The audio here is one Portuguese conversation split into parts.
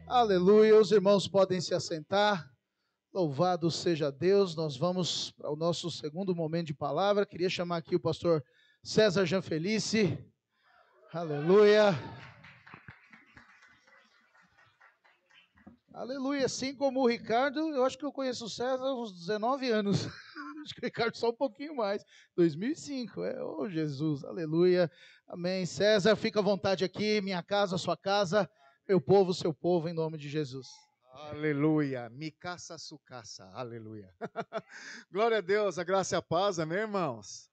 Aleluia, os irmãos podem se assentar. Louvado seja Deus. Nós vamos para o nosso segundo momento de palavra. Queria chamar aqui o pastor César Janfelice. Aleluia. Aleluia. Assim como o Ricardo, eu acho que eu conheço o César há uns 19 anos. Acho que o Ricardo só um pouquinho mais. 2005, oh Jesus, aleluia. Amém. César, fica à vontade aqui, minha casa, sua casa, meu povo, seu povo, em nome de Jesus. Aleluia, mi casa, su casa, aleluia. Glória a Deus, a graça e a paz, amém, irmãos?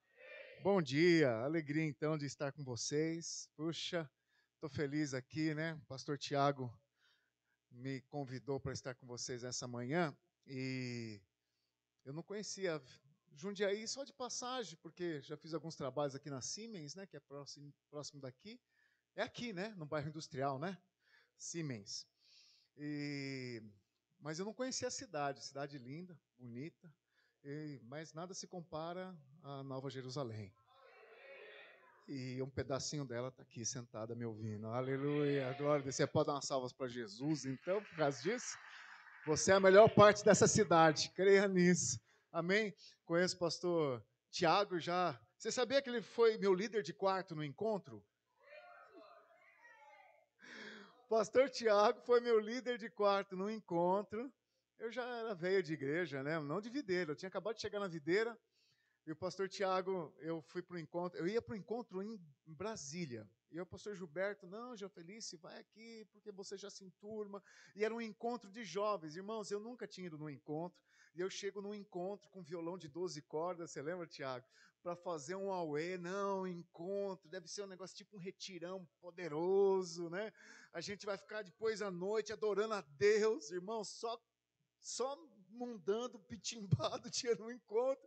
Bom dia, alegria então de estar com vocês. Puxa, estou feliz aqui, né? O pastor Tiago me convidou para estar com vocês essa manhã e eu não conhecia Jundiaí só de passagem, porque já fiz alguns trabalhos aqui na Siemens, né? Que é próximo daqui. É aqui, né? No bairro industrial, né? Siemens. Mas eu não conhecia a cidade linda, bonita, mas nada se compara à Nova Jerusalém. E um pedacinho dela está aqui sentada me ouvindo. Aleluia, glória a Deus. Você pode dar umas salvas para Jesus, então, por causa disso? Você é a melhor parte dessa cidade, creia nisso. Amém? Conheço o pastor Tiago já. Você sabia que ele foi meu líder de quarto no encontro? Pastor Tiago foi meu líder de quarto no encontro. Eu já era velho de igreja, né? Não de videira. Eu tinha acabado de chegar na videira. E o pastor Tiago, eu fui para o encontro. Eu ia para o encontro em Brasília. E o pastor Gilberto, não, João Felício, vai aqui, porque você já se enturma. E era um encontro de jovens. Irmãos, eu nunca tinha ido num encontro. E eu chego num encontro com violão de 12 cordas, você lembra, Tiago? Para fazer um auê. Não, encontro, deve ser um negócio tipo um retirão poderoso, né? A gente vai ficar depois à noite adorando a Deus. Irmãos, só mundando, pitimbado, tinha no encontro.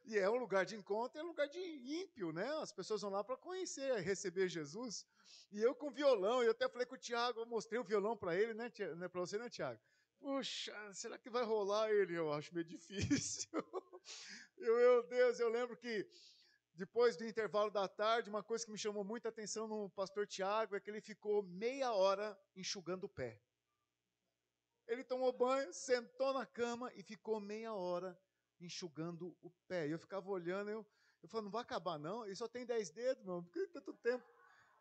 E é um lugar de encontro, é um lugar de ímpio, né? As pessoas vão lá para conhecer, receber Jesus. E eu com violão, eu até falei com o Tiago, eu mostrei o violão para ele, né? Para você, né, Tiago? Puxa, será que vai rolar ele? Eu acho meio difícil. Meu Deus, eu lembro que depois do intervalo da tarde, uma coisa que me chamou muita atenção no pastor Tiago é que ele ficou meia hora enxugando o pé. Ele tomou banho, sentou na cama e ficou meia hora enxugando o pé. E eu ficava olhando, eu falei, não vai acabar não? Ele só tem 10 dedos, meu, por que tanto tempo?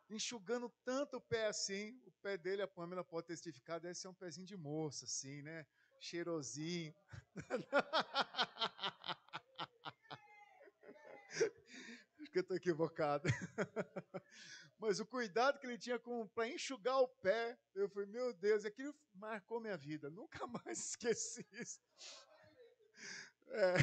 Enxugando tanto o pé assim, o pé dele, a Pâmela pode testificar, deve ser um pezinho de moça, assim, né? Cheirosinho. Acho que eu estou equivocado. Mas o cuidado que ele tinha para enxugar o pé, eu falei, meu Deus, aquilo marcou minha vida. Nunca mais esqueci isso. É,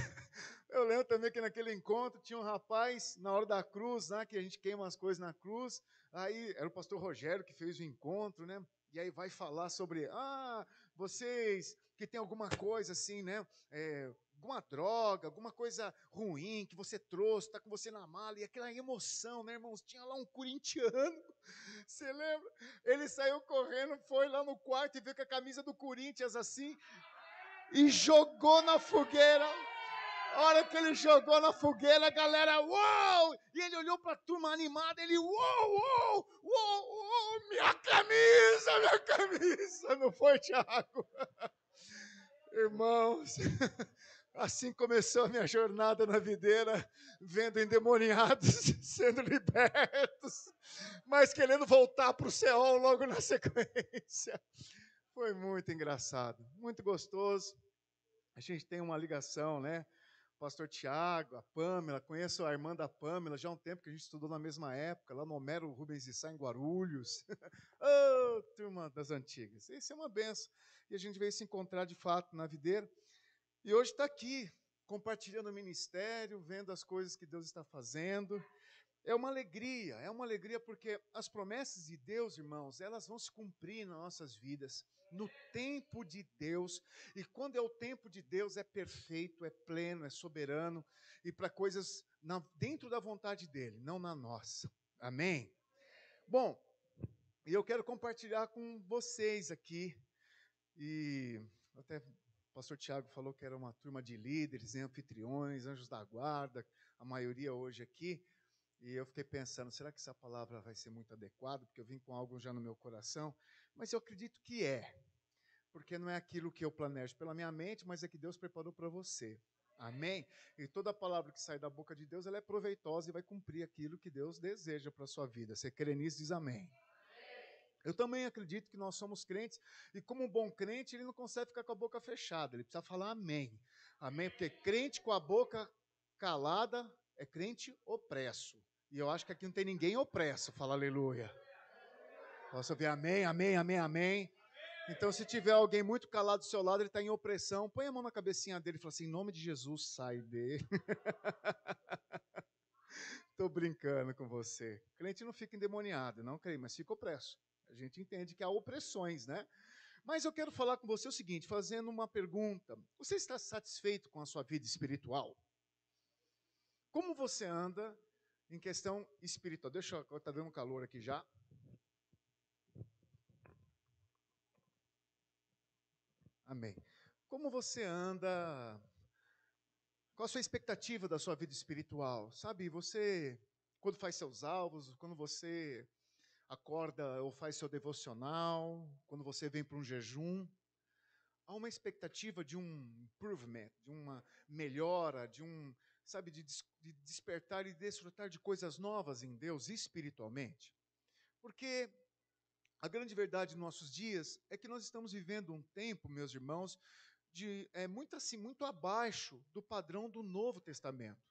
eu lembro também que naquele encontro tinha um rapaz, na hora da cruz, né, que a gente queima as coisas na cruz, aí era o pastor Rogério que fez o encontro, né? E aí vai falar sobre, vocês que tem alguma coisa assim, né? Alguma droga, alguma coisa ruim que você trouxe, está com você na mala, e aquela emoção, né, irmãos? Tinha lá um corintiano, você lembra? Ele saiu correndo, foi lá no quarto e viu com a camisa do Corinthians assim, e jogou na fogueira. A hora que ele jogou na fogueira, a galera, uou! E ele olhou para a turma animada, ele, uou, uou, uou, uou, minha camisa, não foi, Tiago? Irmãos, assim começou a minha jornada na videira, vendo endemoniados sendo libertos, mas querendo voltar para o céu logo na sequência. Foi muito engraçado, muito gostoso. A gente tem uma ligação, né? Pastor Tiago, a Pâmela, conheço a irmã da Pâmela, já há um tempo que a gente estudou na mesma época, lá no Homero Rubens de Sá, em Guarulhos. Oh, turma das antigas. Isso é uma benção. E a gente veio se encontrar de fato na videira. E hoje está aqui, compartilhando o ministério, vendo as coisas que Deus está fazendo. É uma alegria porque as promessas de Deus, irmãos, elas vão se cumprir nas nossas vidas, no tempo de Deus, e quando é o tempo de Deus, é perfeito, é pleno, é soberano, e para coisas dentro da vontade dEle, não na nossa, amém? Bom, e eu quero compartilhar com vocês aqui, e até o pastor Tiago falou que era uma turma de líderes, anfitriões, anjos da guarda, a maioria hoje aqui. E eu fiquei pensando, será que essa palavra vai ser muito adequada? Porque eu vim com algo já no meu coração, mas eu acredito que é. porque não é aquilo que eu planejo pela minha mente, mas é que Deus preparou para você. Amém? E toda palavra que sai da boca de Deus, ela é proveitosa e vai cumprir aquilo que Deus deseja para a sua vida. Você crê nisso, diz amém. Eu também acredito que nós somos crentes, e como um bom crente, ele não consegue ficar com a boca fechada, ele precisa falar amém. Amém? Porque crente com a boca calada é crente opresso. E eu acho que aqui não tem ninguém opresso, fala aleluia. Posso ouvir amém, amém, amém, amém? Então, se tiver alguém muito calado do seu lado, ele está em opressão, põe a mão na cabecinha dele e fala assim, em nome de Jesus, sai dele. Estou brincando com você. O crente não fica endemoniado, não creio, mas fica opresso. A gente entende que há opressões, né? Mas eu quero falar com você o seguinte, fazendo uma pergunta. Você está satisfeito com a sua vida espiritual? Como você anda em questão espiritual? Deixa eu, tá dando calor aqui já. Amém. Como você anda? Qual a sua expectativa da sua vida espiritual? Sabe, você, quando faz seus alvos, quando você acorda ou faz seu devocional, quando você vem para um jejum, há uma expectativa de um improvement, de uma melhora, de um, sabe, de despertar e desfrutar de coisas novas em Deus espiritualmente. Porque a grande verdade dos nossos dias é que nós estamos vivendo um tempo, meus irmãos, de muito abaixo do padrão do Novo Testamento.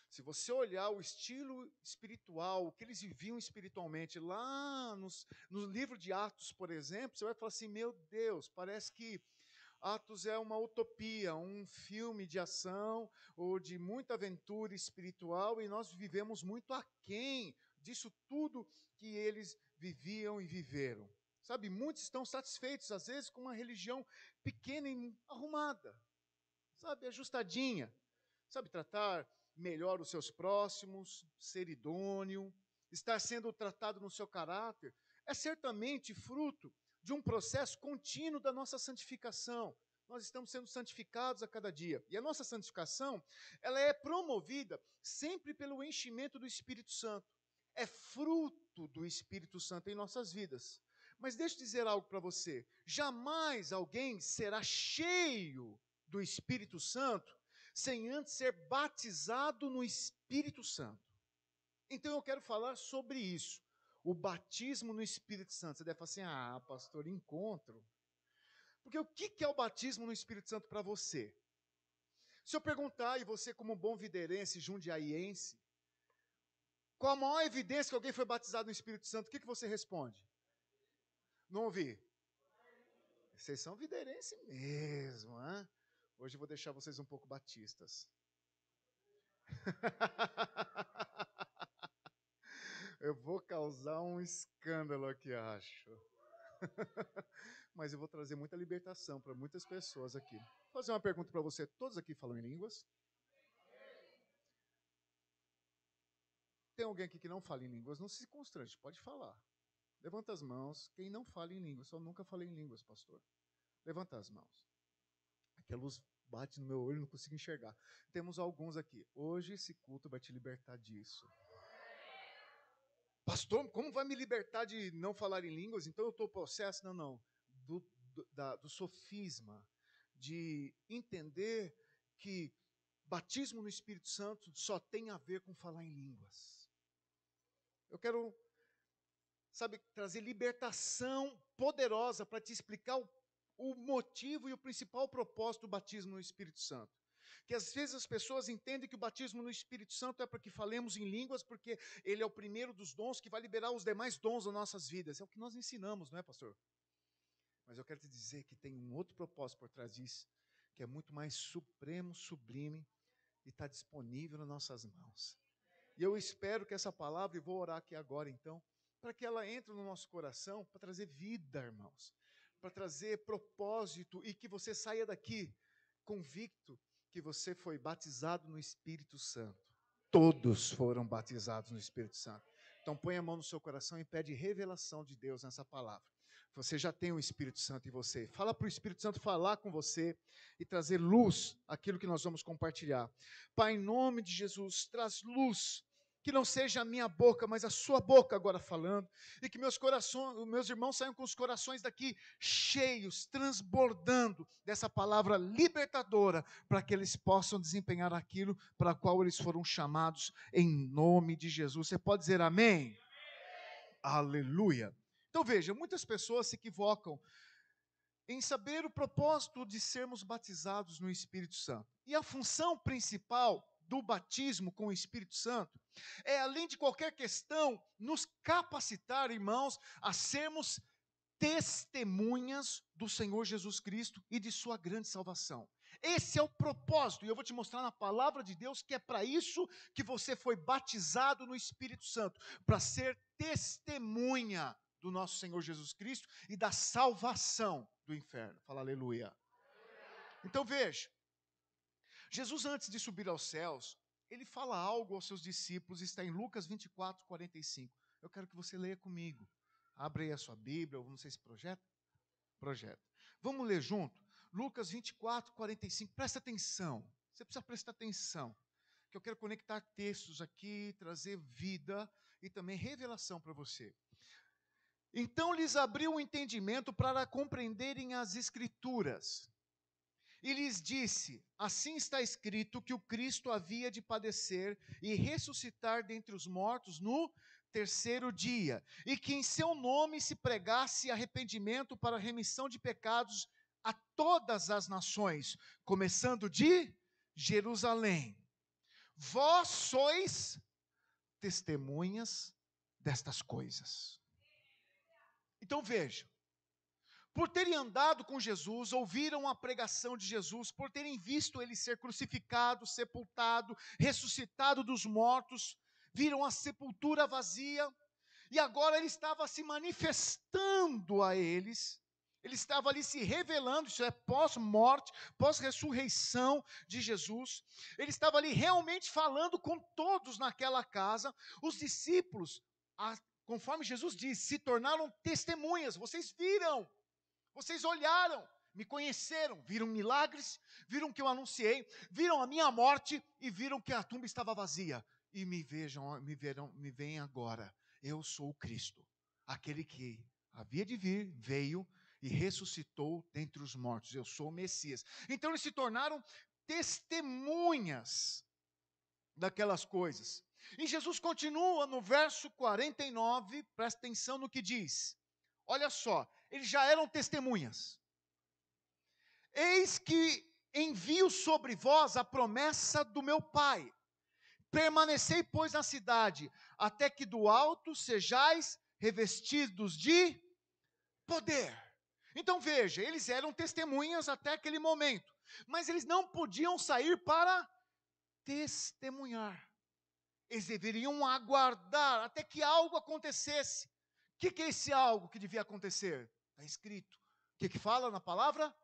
Se você olhar o estilo espiritual, o que eles viviam espiritualmente lá no livro de Atos, por exemplo, você vai falar assim, meu Deus, parece que Atos é uma utopia, um filme de ação ou de muita aventura espiritual e nós vivemos muito aquém disso tudo que eles viviam e viveram. Sabe, muitos estão satisfeitos, às vezes, com uma religião pequena e arrumada, sabe, ajustadinha, sabe, tratar melhor os seus próximos, ser idôneo, estar sendo tratado no seu caráter, é certamente fruto de um processo contínuo da nossa santificação. Nós estamos sendo santificados a cada dia. E a nossa santificação, ela é promovida sempre pelo enchimento do Espírito Santo. É fruto do Espírito Santo em nossas vidas. Mas deixa eu dizer algo para você. Jamais alguém será cheio do Espírito Santo sem antes ser batizado no Espírito Santo. Então eu quero falar sobre isso. O batismo no Espírito Santo. Você deve falar assim, pastor, encontro. Porque o que é o batismo no Espírito Santo para você? Se eu perguntar, e você como bom videirense, jundiaiense, qual a maior evidência que alguém foi batizado no Espírito Santo, o que você responde? Não ouvi. Vocês são videirense mesmo, hein? Hoje eu vou deixar vocês um pouco batistas. Eu vou causar um escândalo aqui, acho. Mas eu vou trazer muita libertação para muitas pessoas aqui. Vou fazer uma pergunta para você. Todos aqui falam em línguas? Tem alguém aqui que não fala em línguas? Não se constrange, pode falar. Levanta as mãos. Quem não fala em línguas? Eu nunca falei em línguas, pastor. Levanta as mãos. Aqui a luz bate no meu olho, não consigo enxergar. Temos alguns aqui. Hoje esse culto vai te libertar disso. Pastor, como vai me libertar de não falar em línguas? Então eu estou possesso? Não. Do sofisma, de entender que batismo no Espírito Santo só tem a ver com falar em línguas. Eu quero, trazer libertação poderosa para te explicar o motivo e o principal propósito do batismo no Espírito Santo. Que às vezes as pessoas entendem que o batismo no Espírito Santo é para que falemos em línguas, porque ele é o primeiro dos dons que vai liberar os demais dons das nossas vidas. É o que nós ensinamos, não é, pastor? Mas eu quero te dizer que tem um outro propósito por trás disso, que é muito mais supremo, sublime, e está disponível nas nossas mãos. E eu espero que essa palavra, e vou orar aqui agora então, para que ela entre no nosso coração, para trazer vida, irmãos, para trazer propósito, e que você saia daqui convicto que você foi batizado no Espírito Santo. Todos foram batizados no Espírito Santo. Então põe a mão no seu coração e pede revelação de Deus nessa palavra. Você já tem o Espírito Santo em você. Fala para o Espírito Santo falar com você e trazer luz àquilo que nós vamos compartilhar. Pai, em nome de Jesus, traz luz que não seja a minha boca, mas a sua boca agora falando, e que meus irmãos saiam com os corações daqui cheios, transbordando dessa palavra libertadora, para que eles possam desempenhar aquilo para o qual eles foram chamados, em nome de Jesus. Você pode dizer amém? Aleluia. Então veja, muitas pessoas se equivocam em saber o propósito de sermos batizados no Espírito Santo. E a função principal do batismo com o Espírito Santo é, além de qualquer questão, nos capacitar, irmãos, a sermos testemunhas do Senhor Jesus Cristo e de sua grande salvação. Esse é o propósito, e eu vou te mostrar na palavra de Deus que é para isso que você foi batizado no Espírito Santo, para ser testemunha do nosso Senhor Jesus Cristo e da salvação do inferno. Fala aleluia. Então veja, Jesus, antes de subir aos céus, ele fala algo aos seus discípulos, está em Lucas 24, 45. Eu quero que você leia comigo. Abre aí a sua Bíblia, ou não sei se projeta. Projeta. Vamos ler junto? Lucas 24, 45. Presta atenção. Você precisa prestar atenção. Que eu quero conectar textos aqui, trazer vida e também revelação para você. Então lhes abriu o entendimento para compreenderem as Escrituras. E lhes disse, assim está escrito que o Cristo havia de padecer e ressuscitar dentre os mortos no terceiro dia, e que em seu nome se pregasse arrependimento para a remissão de pecados a todas as nações, começando de Jerusalém. Vós sois testemunhas destas coisas. Então veja, por terem andado com Jesus, ouviram a pregação de Jesus, por terem visto ele ser crucificado, sepultado, ressuscitado dos mortos, viram a sepultura vazia, e agora ele estava se manifestando a eles, ele estava ali se revelando, isso é pós-morte, pós-ressurreição de Jesus, ele estava ali realmente falando com todos naquela casa, os discípulos, conforme Jesus disse, se tornaram testemunhas, vocês viram, vocês olharam, me conheceram, viram milagres, viram que eu anunciei, viram a minha morte e viram que a tumba estava vazia. E me veem agora. Eu sou o Cristo, aquele que havia de vir, veio e ressuscitou dentre os mortos. Eu sou o Messias. Então eles se tornaram testemunhas daquelas coisas. E Jesus continua no verso 49, presta atenção no que diz. Olha só, eles já eram testemunhas. Eis que envio sobre vós a promessa do meu Pai. Permanecei, pois, na cidade, até que do alto sejais revestidos de poder. Então veja, eles eram testemunhas até aquele momento, mas eles não podiam sair para testemunhar. Eles deveriam aguardar até que algo acontecesse. O que é esse algo que devia acontecer? Está escrito. O que fala na palavra?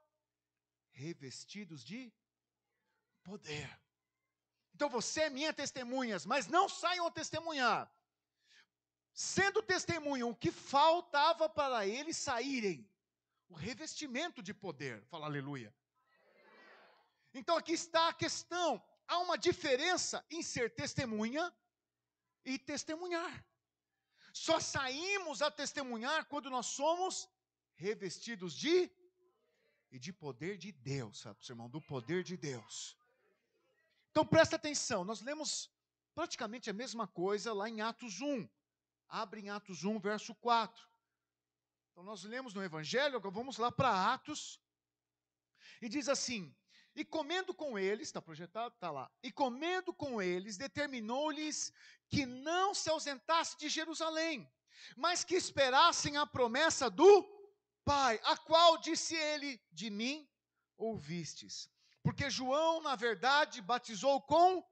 Revestidos de poder. Então você é minha testemunhas, mas não saiam a testemunhar. Sendo testemunha, o que faltava para eles saírem? O revestimento de poder. Fala aleluia. Então aqui está a questão. Há uma diferença em ser testemunha e testemunhar. Só saímos a testemunhar quando nós somos revestidos de poder de Deus, sabe, irmão? Do poder de Deus. Então presta atenção, nós lemos praticamente a mesma coisa lá em Atos 1. Abre em Atos 1, verso 4. Então nós lemos no Evangelho, agora vamos lá para Atos. E diz assim, e comendo com eles, está projetado, está lá. E comendo com eles, determinou-lhes que não se ausentasse de Jerusalém, mas que esperassem a promessa do Pai, a qual disse ele, de mim ouvistes. Porque João, na verdade, batizou com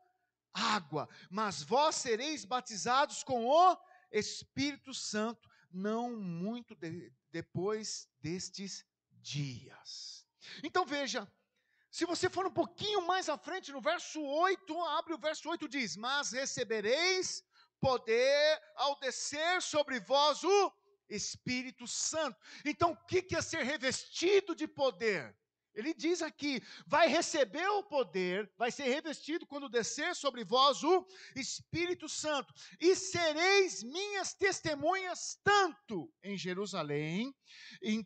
água, mas vós sereis batizados com o Espírito Santo, não muito depois destes dias. Então veja, se você for um pouquinho mais à frente, no verso 8, abre o verso 8, diz, mas recebereis poder ao descer sobre vós o Espírito Santo. Então o que é ser revestido de poder? Ele diz aqui, vai receber o poder, vai ser revestido quando descer sobre vós o Espírito Santo, e sereis minhas testemunhas tanto em Jerusalém,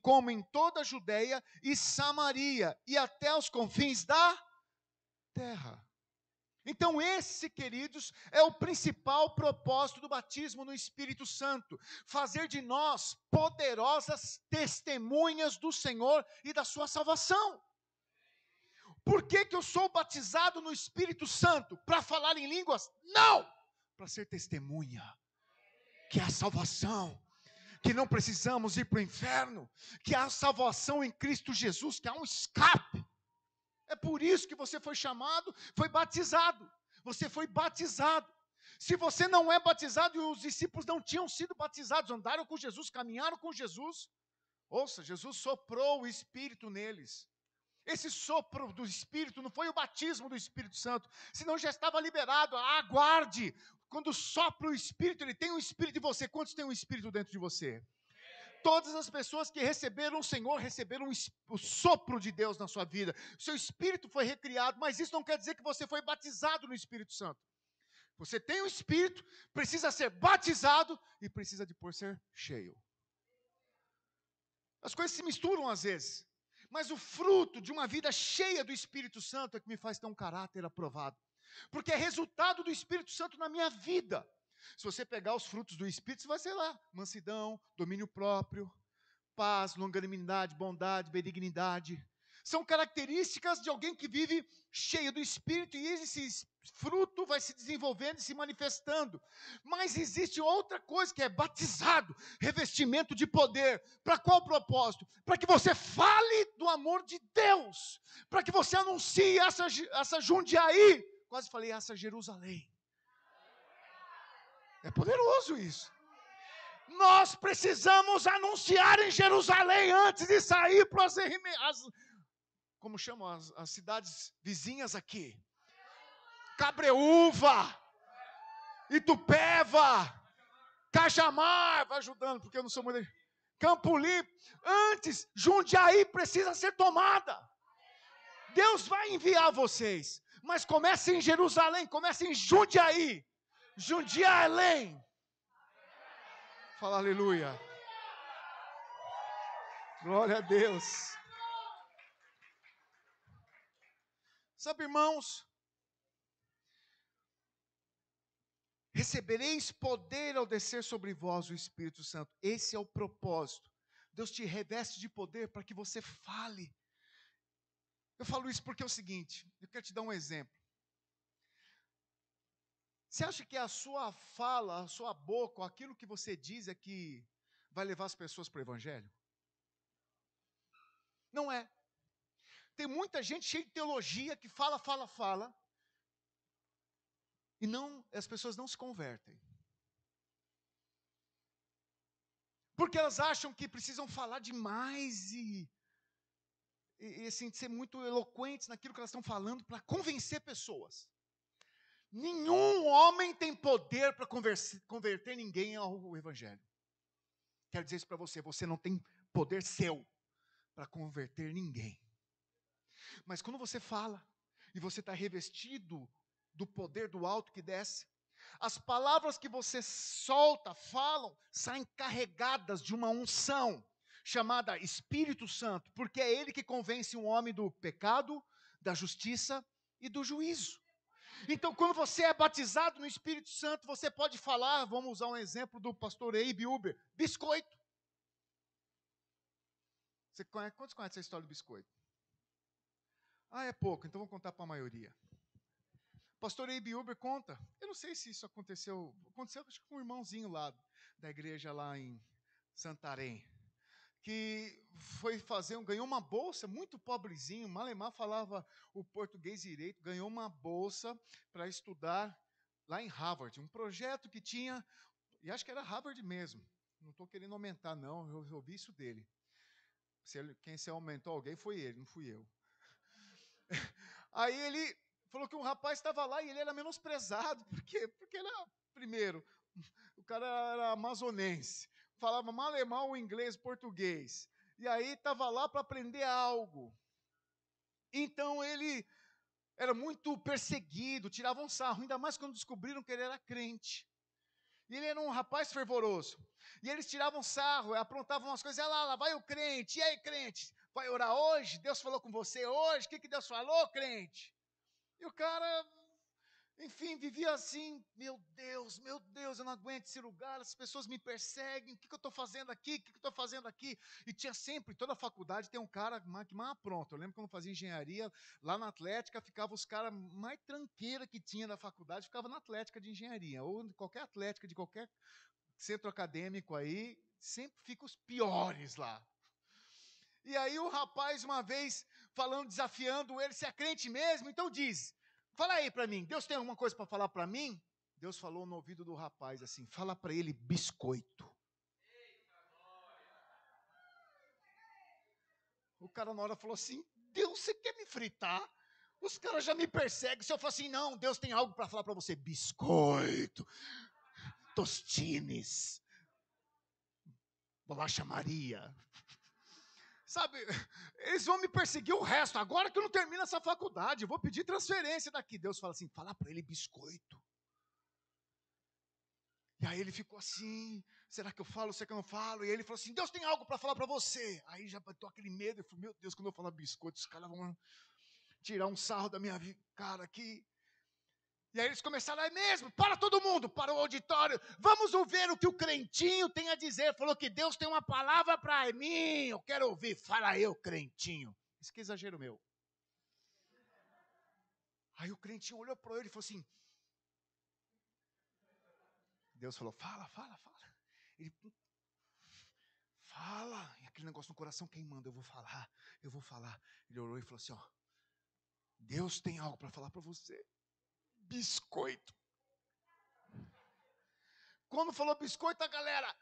como em toda a Judeia e Samaria, e até os confins da terra. Então esse, queridos, é o principal propósito do batismo no Espírito Santo, fazer de nós poderosas testemunhas do Senhor e da sua salvação. Por que eu sou batizado no Espírito Santo? Para falar em línguas? Não! Para ser testemunha, que é a salvação, que não precisamos ir para o inferno, que há a salvação em Cristo Jesus, que há um escape. É por isso que você foi chamado, foi batizado. Você foi batizado. Se você não é batizado, e os discípulos não tinham sido batizados, andaram com Jesus, caminharam com Jesus. Ouça, Jesus soprou o Espírito neles. Esse sopro do Espírito não foi o batismo do Espírito Santo, senão já estava liberado. Aguarde. Quando sopra o Espírito, ele tem um Espírito em você. Quantos tem um Espírito dentro de você? Todas as pessoas que receberam o Senhor, receberam o sopro de Deus na sua vida. O seu espírito foi recriado, mas isso não quer dizer que você foi batizado no Espírito Santo. Você tem o Espírito, precisa ser batizado e precisa depois ser cheio. As coisas se misturam às vezes, mas o fruto de uma vida cheia do Espírito Santo é que me faz ter um caráter aprovado. Porque é resultado do Espírito Santo na minha vida. Se você pegar os frutos do Espírito, você vai ser lá, mansidão, domínio próprio, paz, longanimidade, bondade, benignidade. São características de alguém que vive cheio do Espírito, e esse fruto vai se desenvolvendo e se manifestando. Mas existe outra coisa que é batizado, revestimento de poder. Para qual propósito? Para que você fale do amor de Deus, para que você anuncie essa Jundiaí, quase falei essa Jerusalém. É poderoso isso. Nós precisamos anunciar em Jerusalém antes de sair para como chamam as cidades vizinhas aqui. Cabreúva, Itupeva, Cajamar, vai ajudando, porque eu não sou muito... Campo Limpo. Antes, Jundiaí precisa ser tomada. Deus vai enviar vocês, mas comece em Jerusalém, comece em Jundiaí. Jundiaí. Fala aleluia. Glória a Deus. Sabe, irmãos, recebereis poder ao descer sobre vós o Espírito Santo. Esse é o propósito. Deus te reveste de poder para que você fale. Eu falo isso porque é o seguinte, eu quero te dar um exemplo. Você acha que a sua fala, a sua boca, aquilo que você diz é que vai levar as pessoas para o Evangelho? Não é. Tem muita gente cheia de teologia que fala, e as pessoas não se convertem. Porque elas acham que precisam falar demais e assim, ser muito eloquentes naquilo que elas estão falando para convencer pessoas. Nenhum homem tem poder para converter ninguém ao Evangelho. Quero dizer isso para você, você não tem poder seu para converter ninguém. Mas quando você fala, e você está revestido do poder do alto que desce, as palavras que você solta, falam, saem carregadas de uma unção, chamada Espírito Santo, porque é ele que convence um homem do pecado, da justiça e do juízo. Então, quando você é batizado no Espírito Santo, você pode falar, vamos usar um exemplo do pastor Abe Uber, biscoito. Quantos conhecem a história do biscoito? É pouco, então vou contar para a maioria. Pastor Abe Uber conta, eu não sei se isso aconteceu acho que com um irmãozinho lá da igreja lá em Santarém, que foi ganhou uma bolsa, muito pobrezinho, malemar falava o português direito, ganhou uma bolsa para estudar lá em Harvard, um projeto que tinha, e acho que era Harvard mesmo, não estou querendo aumentar não, eu ouvi isso dele. Quem se aumentou alguém foi ele, não fui eu. Aí ele falou que um rapaz estava lá e ele era menosprezado. Por quê? Porque ele era, primeiro, o cara era amazonense, falava malemão, inglês, português. E aí estava lá para aprender algo. Então ele era muito perseguido, tiravam sarro, ainda mais quando descobriram que ele era crente. E ele era um rapaz fervoroso. E eles tiravam sarro, aprontavam umas coisas. Lá vai o crente. E aí, crente? Vai orar hoje? Deus falou com você hoje? O que Deus falou, crente? E o cara, enfim, vivia assim. Meu Deus, eu não aguento esse lugar. As pessoas me perseguem. O que eu estou fazendo aqui? O que eu estou fazendo aqui? E tinha sempre, toda a faculdade tem um cara que mais pronto. Eu lembro quando eu fazia engenharia, lá na Atlética, ficava os caras mais tranqueira que tinha da faculdade, ficava na Atlética de engenharia. Ou qualquer Atlética de qualquer centro acadêmico aí, sempre fica os piores lá. E aí o rapaz, uma vez, falando, desafiando ele, se é crente mesmo, então diz, fala aí para mim, Deus tem alguma coisa para falar para mim? Deus falou no ouvido do rapaz assim, fala para ele biscoito. O cara na hora falou assim, Deus, você quer me fritar? Os caras já me perseguem. Se eu falar assim, não, Deus tem algo para falar para você, biscoito, tostines, bolacha Maria. Sabe, eles vão me perseguir o resto. Agora que eu não termino essa faculdade, eu vou pedir transferência daqui. Deus fala assim, fala para ele biscoito. E aí ele ficou assim, será que eu falo, será que eu não falo? E aí ele falou assim, Deus tem algo para falar para você. Aí já bateu aquele medo, eu falei, meu Deus, quando eu falar biscoito, os caras vão tirar um sarro da minha cara aqui. E aí eles começaram, é mesmo, para todo mundo, para o auditório, vamos ouvir o que o crentinho tem a dizer. Falou que Deus tem uma palavra para mim, eu quero ouvir, fala eu, crentinho. Isso que é exagero meu. Aí o crentinho olhou para ele e falou assim, Deus falou, fala. Ele, fala, e aquele negócio no coração, quem manda? Eu vou falar. Ele olhou e falou assim, ó, Deus tem algo para falar para você. Biscoito. Quando falou biscoito, a galera,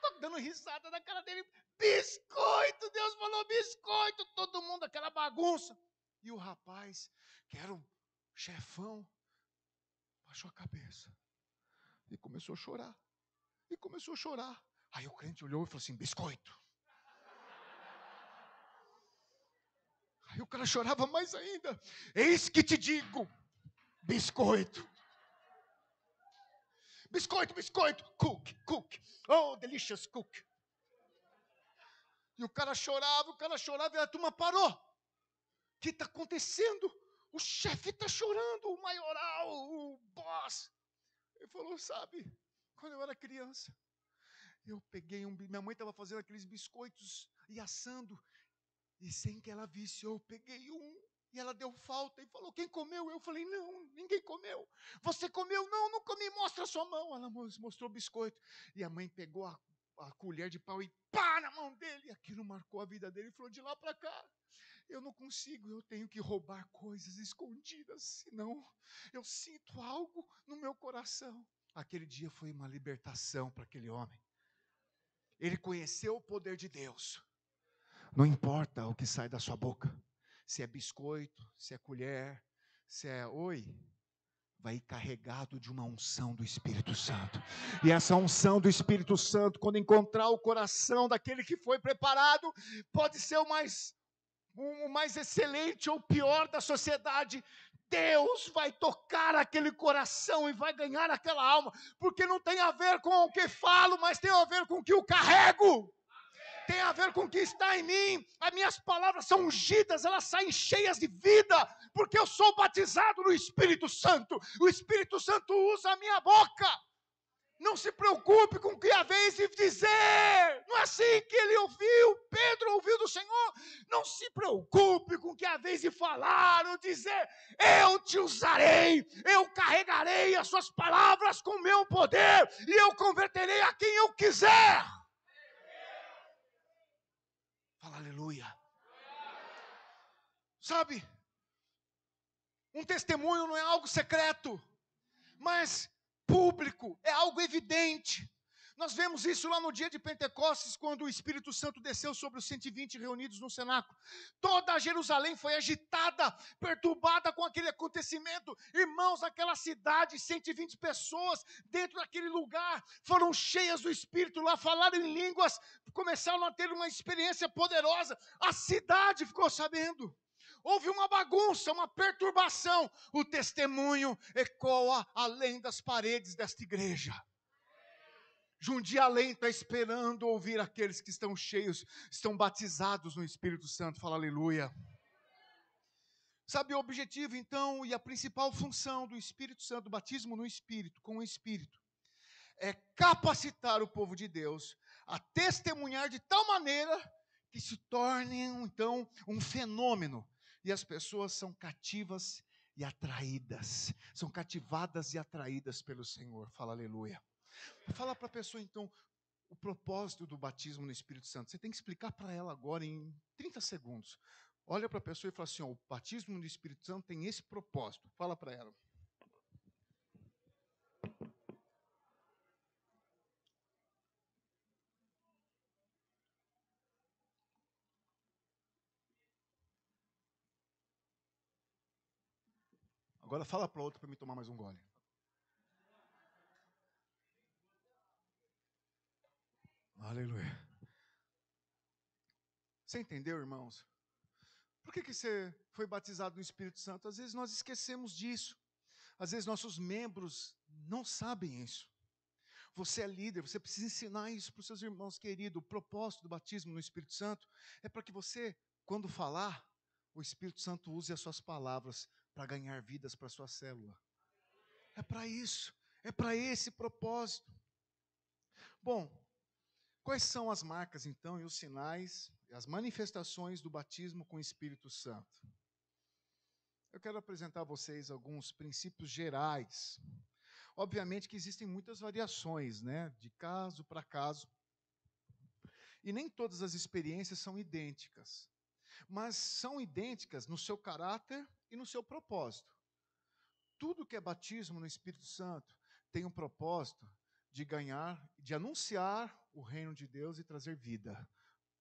tô dando risada na cara dele, biscoito, Deus falou biscoito, todo mundo, aquela bagunça. E o rapaz, que era o chefão, baixou a cabeça e começou a chorar. Aí o crente olhou e falou assim, biscoito. Aí o cara chorava mais ainda, eis que te digo, biscoito. Biscoito, cook, oh, delicious cook. E o cara chorava e a turma parou. O que está acontecendo? O chefe está chorando, o maioral, o boss. Ele falou, sabe, quando eu era criança, eu peguei minha mãe estava fazendo aqueles biscoitos e assando, e sem que ela visse, eu peguei e ela deu falta e falou, quem comeu? Eu falei, não, ninguém comeu. Você comeu? Não comi, mostra a sua mão. Ela mostrou o biscoito. E a mãe pegou a colher de pau e pá na mão dele. E aquilo marcou a vida dele e falou, de lá para cá, eu não consigo, eu tenho que roubar coisas escondidas, senão eu sinto algo no meu coração. Aquele dia foi uma libertação para aquele homem. Ele conheceu o poder de Deus. Não importa o que sai da sua boca. Se é biscoito, se é colher, se é oi, vai carregado de uma unção do Espírito Santo. E essa unção do Espírito Santo, quando encontrar o coração daquele que foi preparado, pode ser o mais excelente ou pior da sociedade, Deus vai tocar aquele coração e vai ganhar aquela alma, porque não tem a ver com o que falo, mas tem a ver com o que eu carrego. Tem a ver com o que está em mim. As minhas palavras são ungidas, elas saem cheias de vida, porque eu sou batizado no Espírito Santo. O Espírito Santo usa a minha boca. Não se preocupe com o que haveis de dizer. Não é assim que ele ouviu, Pedro ouviu do Senhor. Não se preocupe com o que haveis de falar ou dizer. Eu te usarei, eu carregarei as suas palavras com o meu poder e eu converterei a quem eu quiser. Fala aleluia. Sabe, um testemunho não é algo secreto, mas público, é algo evidente. Nós vemos isso lá no dia de Pentecostes, quando o Espírito Santo desceu sobre os 120 reunidos no cenáculo. Toda Jerusalém foi agitada, perturbada com aquele acontecimento. Irmãos, aquela cidade, 120 pessoas dentro daquele lugar, foram cheias do Espírito lá, falaram em línguas, começaram a ter uma experiência poderosa. A cidade ficou sabendo. Houve uma bagunça, uma perturbação. O testemunho ecoa além das paredes desta igreja. Jundia Além está esperando ouvir aqueles que estão cheios, estão batizados no Espírito Santo. Fala aleluia. Sabe o objetivo, então, e a principal função do Espírito Santo, do batismo no Espírito, com o Espírito, é capacitar o povo de Deus a testemunhar de tal maneira que se torne, então, um fenômeno. E as pessoas são cativas e atraídas, são cativadas e atraídas pelo Senhor. Fala aleluia. Fala para a pessoa, então, o propósito do batismo no Espírito Santo. Você tem que explicar para ela agora em 30 segundos. Olha para a pessoa e fala assim, ó, o batismo no Espírito Santo tem esse propósito. Fala para ela. Agora fala para outra para me tomar mais um gole. Aleluia. Você entendeu, irmãos? Por que você foi batizado no Espírito Santo? Às vezes nós esquecemos disso. Às vezes nossos membros não sabem isso. Você é líder, você precisa ensinar isso para os seus irmãos queridos. O propósito do batismo no Espírito Santo é para que você, quando falar, o Espírito Santo use as suas palavras para ganhar vidas para a sua célula. É para isso, é para esse propósito. Bom, quais são as marcas, então, e os sinais, as manifestações do batismo com o Espírito Santo? Eu quero apresentar a vocês alguns princípios gerais. Obviamente que existem muitas variações, né, de caso para caso. E nem todas as experiências são idênticas. Mas são idênticas no seu caráter e no seu propósito. Tudo que é batismo no Espírito Santo tem um propósito de ganhar, de anunciar o reino de Deus e trazer vida.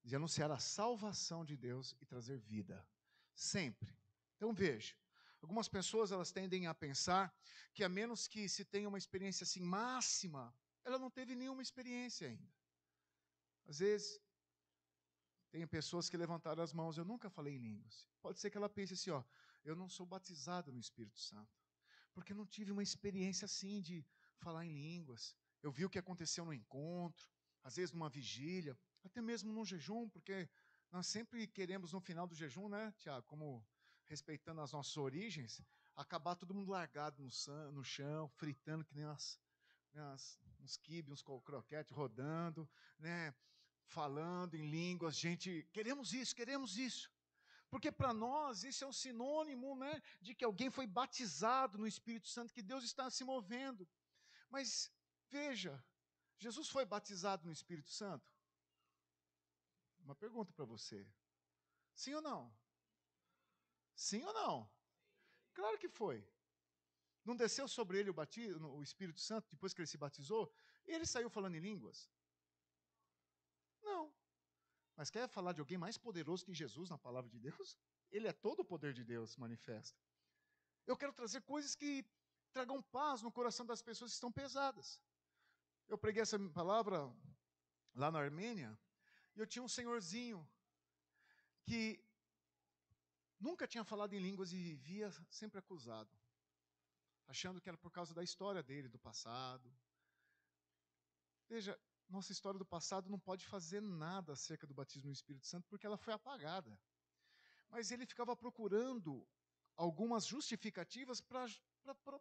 De anunciar a salvação de Deus e trazer vida. Sempre. Então veja, algumas pessoas elas tendem a pensar que a menos que se tenha uma experiência assim máxima, ela não teve nenhuma experiência ainda. Às vezes, tem pessoas que levantaram as mãos, eu nunca falei em línguas. Pode ser que ela pense assim, ó, eu não sou batizado no Espírito Santo, porque eu não tive uma experiência assim de falar em línguas. Eu vi o que aconteceu no encontro, às vezes numa vigília, até mesmo num jejum, porque nós sempre queremos no final do jejum, né, Tiago, como respeitando as nossas origens, acabar todo mundo largado no chão, fritando que nem uns quibes, uns croquetes rodando, né, falando em línguas, gente, queremos isso. Porque para nós isso é um sinônimo, né, de que alguém foi batizado no Espírito Santo, que Deus está se movendo. Mas veja, Jesus foi batizado no Espírito Santo? Uma pergunta para você. Sim ou não? Sim ou não? Claro que foi. Não desceu sobre ele o Espírito Santo depois que ele se batizou? E ele saiu falando em línguas? Não. Mas quer falar de alguém mais poderoso que Jesus na palavra de Deus? Ele é todo o poder de Deus manifesta. Eu quero trazer coisas que tragam paz no coração das pessoas que estão pesadas. Eu preguei essa palavra lá na Armênia, e eu tinha um senhorzinho que nunca tinha falado em línguas e vivia sempre acusado, achando que era por causa da história dele, do passado. Veja, nossa história do passado não pode fazer nada acerca do batismo no Espírito Santo, porque ela foi apagada. Mas ele ficava procurando algumas justificativas para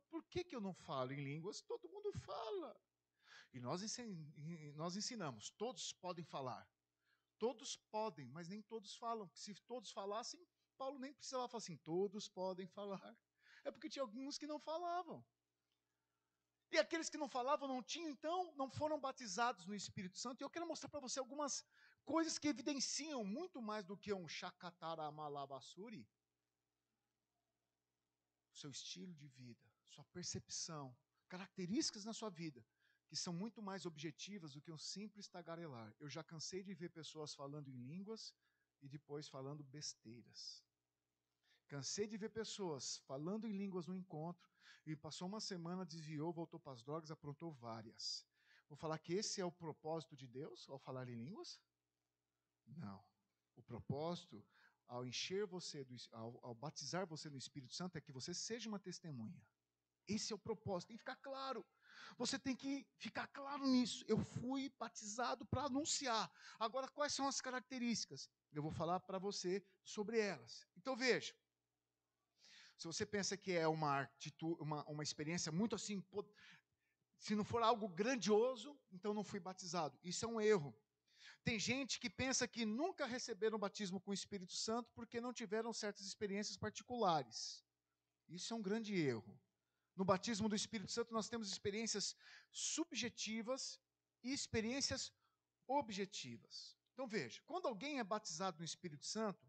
por que eu não falo em línguas? Todo mundo fala. E nós ensinamos, todos podem falar. Todos podem, mas nem todos falam. Se todos falassem, Paulo nem precisava falar assim, todos podem falar. É porque tinha alguns que não falavam. E aqueles que não falavam, não tinham, então, não foram batizados no Espírito Santo. E eu quero mostrar para você algumas coisas que evidenciam muito mais do que um shakataramalabasuri. Seu estilo de vida, sua percepção, características na sua vida, que são muito mais objetivas do que um simples tagarelar. Eu já cansei de ver pessoas falando em línguas e depois falando besteiras. Cansei de ver pessoas falando em línguas no encontro e passou uma semana, desviou, voltou para as drogas, aprontou várias. Vou falar que esse é o propósito de Deus ao falar em línguas? Não. O propósito, ao encher você, ao batizar você no Espírito Santo, é que você seja uma testemunha. Esse é o propósito, tem que ficar claro. Você tem que ficar claro nisso. Eu fui batizado para anunciar. Agora, quais são as características? Eu vou falar para você sobre elas. Então, veja. Se você pensa que é uma experiência muito assim, se não for algo grandioso, então não fui batizado. Isso é um erro. Tem gente que pensa que nunca receberam batismo com o Espírito Santo porque não tiveram certas experiências particulares. Isso é um grande erro. No batismo do Espírito Santo nós temos experiências subjetivas e experiências objetivas. Então veja, quando alguém é batizado no Espírito Santo,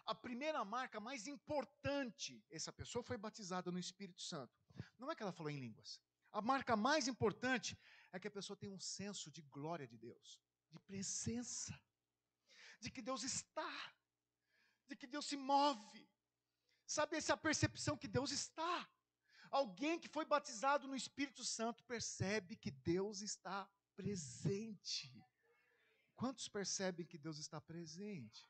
a primeira marca mais importante, essa pessoa foi batizada no Espírito Santo. Não é que ela falou em línguas. A marca mais importante é que a pessoa tem um senso de glória de Deus, de presença, de que Deus está, de que Deus se move. Sabe, essa percepção que Deus está. Alguém que foi batizado no Espírito Santo percebe que Deus está presente. Quantos percebem que Deus está presente?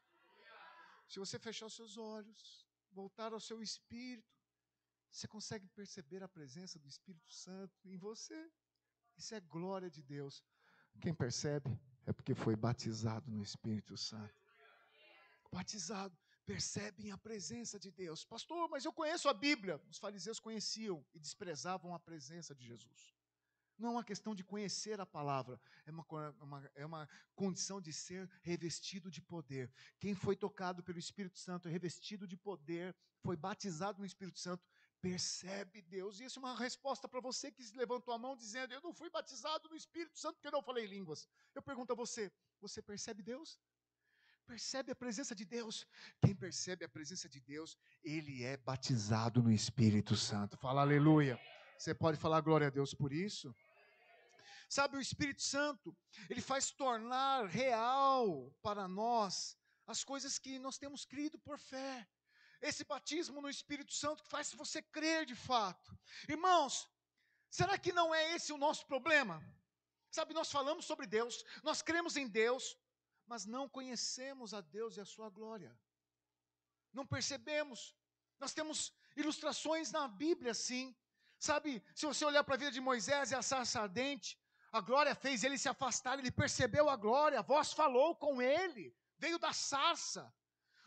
Se você fechar os seus olhos, voltar ao seu espírito, você consegue perceber a presença do Espírito Santo em você. Isso é glória de Deus. Quem percebe é porque foi batizado no Espírito Santo. Batizado, percebem a presença de Deus. Pastor, mas eu conheço a Bíblia. Os fariseus conheciam e desprezavam a presença de Jesus. Não é uma questão de conhecer a palavra, é uma condição de ser revestido de poder. Quem foi tocado pelo Espírito Santo, revestido de poder, foi batizado no Espírito Santo, percebe Deus. E isso é uma resposta para você que levantou a mão dizendo, eu não fui batizado no Espírito Santo porque eu não falei línguas. Eu pergunto a você, você percebe Deus? Percebe a presença de Deus? Quem percebe a presença de Deus, ele é batizado no Espírito Santo. Fala aleluia. Você pode falar glória a Deus por isso? Sabe, o Espírito Santo, ele faz tornar real para nós as coisas que nós temos crido por fé. Esse batismo no Espírito Santo que faz você crer de fato. Irmãos, será que não é esse o nosso problema? Sabe, nós falamos sobre Deus, nós cremos em Deus, mas não conhecemos a Deus e a sua glória. Não percebemos. Nós temos ilustrações na Bíblia, sim. Sabe, se você olhar para a vida de Moisés e a sarça ardente, a glória fez ele se afastar, ele percebeu a glória, a voz falou com ele, veio da sarça.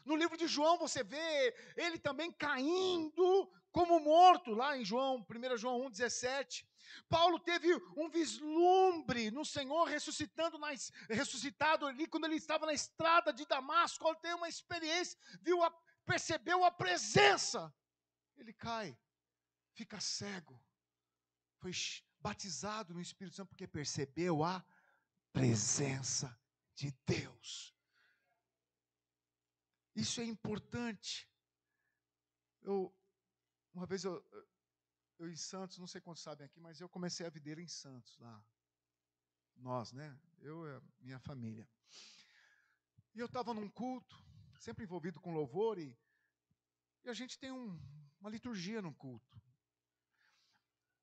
No livro de João você vê ele também caindo como morto, lá em 1 João 1,17. Paulo teve um vislumbre no Senhor ressuscitado ali, quando ele estava na estrada de Damasco, ele tem uma experiência, percebeu a presença. Ele cai, fica cego, foi batizado no Espírito Santo porque percebeu a presença de Deus. Isso é importante. Uma vez eu em Santos, não sei quantos sabem aqui, mas eu comecei a videira em Santos lá. Nós, né? Eu e a minha família. E eu estava num culto, sempre envolvido com louvor, e a gente tem uma liturgia no culto.